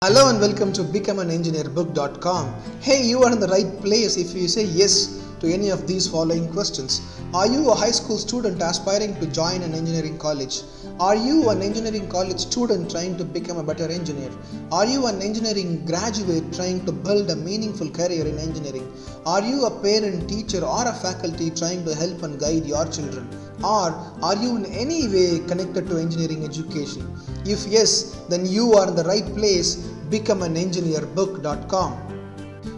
Hello and welcome to becomeanengineerbook.com. Hey, you are in the right place if you say yes to any of these following questions. Are you a high school student aspiring to join an engineering college? Are you an engineering college student trying to become a better engineer? Are you an engineering graduate trying to build a meaningful career in engineering? Are you a parent, teacher, or a faculty trying to help and guide your children? Or are you in any way connected to engineering education? If yes, then you are in the right place. Becomeanengineerbook.com.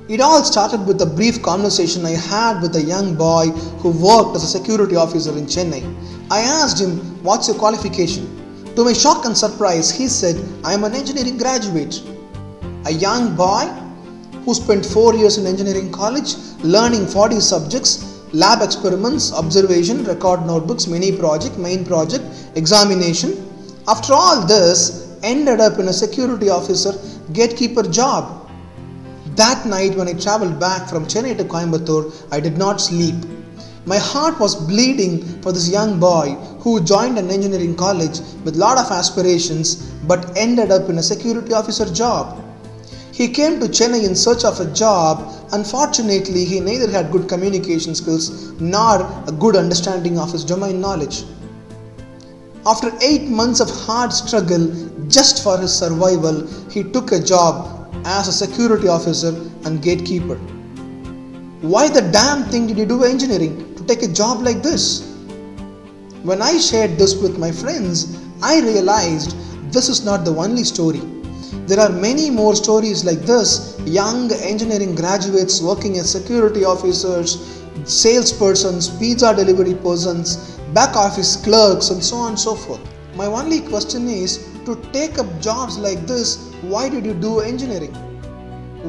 It all started with a brief conversation I had with a young boy who worked as a security officer in Chennai. I asked him, "What's your qualification?" To my shock and surprise, he said, "I am an engineering graduate." A young boy who spent 4 years in engineering college learning 40 subjects, lab experiments, observation, record notebooks, mini project, main project, examination. After all this, ended up in a security officer gatekeeper job. That night when I travelled back from Chennai to Coimbatore, I did not sleep. My heart was bleeding for this young boy who joined an engineering college with lot of aspirations but ended up in a security officer job. He came to Chennai in search of a job. Unfortunately, he neither had good communication skills nor a good understanding of his domain knowledge. After 8 months of hard struggle just for his survival, he took a job as a security officer and gatekeeper. Why the damn thing did he do engineering to take a job like this? When I shared this with my friends, I realized this is not the only story. There are many more stories like this. Young engineering graduates working as security officers, salespersons, pizza delivery persons, back office clerks, and so on and so forth. My only question is, to take up jobs like this, why did you do engineering?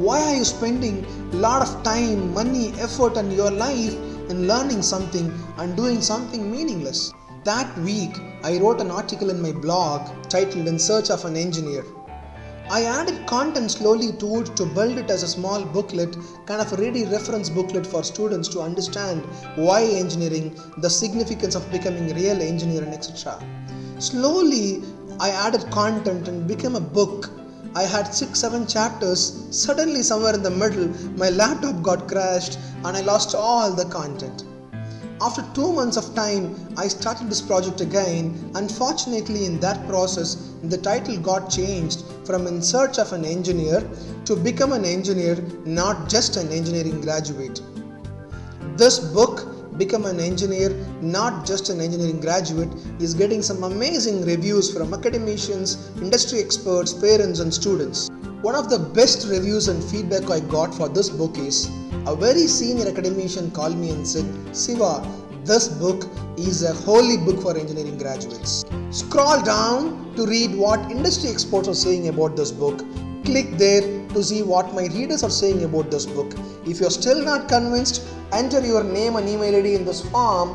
Why are you spending a lot of time, money, effort and your life in learning something and doing something meaningless? That week, I wrote an article in my blog titled "In Search of an Engineer." I added content slowly to it to build it as a small booklet, kind of a ready reference booklet for students to understand why engineering, the significance of becoming a real engineer, and etc. Slowly, I added content and became a book. I had 6-7 chapters. Suddenly, somewhere in the middle, my laptop got crashed and I lost all the content. After 2 months of time, I started this project again. Unfortunately, in that process, the title got changed from "In Search of an Engineer" to "Become an Engineer, Not Just an Engineering Graduate." This book, "Become an Engineer, Not Just an Engineering Graduate," is getting some amazing reviews from academicians, industry experts, parents and students. One of the best reviews and feedback I got for this book is, a very senior academician called me and said, "Siva, this book is a holy book for engineering graduates." Scroll down to read what industry experts are saying about this book. Click there to see what my readers are saying about this book. If you're still not convinced, enter your name and email ID in this form.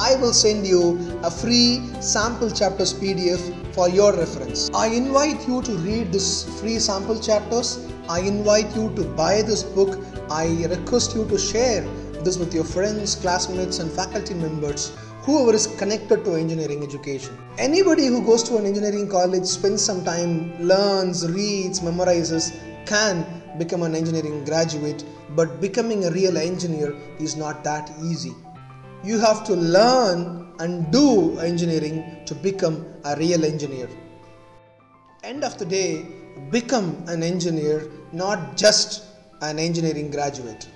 I will send you a free sample chapters PDF for your reference. I invite you to read this free sample chapters. I invite you to buy this book. I request you to share this with your friends, classmates and faculty members, whoever is connected to engineering education. Anybody who goes to an engineering college, spends some time, learns, reads, memorizes, can become an engineering graduate, but becoming a real engineer is not that easy. You have to learn and do engineering to become a real engineer. End of the day, become an engineer, not just an engineering graduate.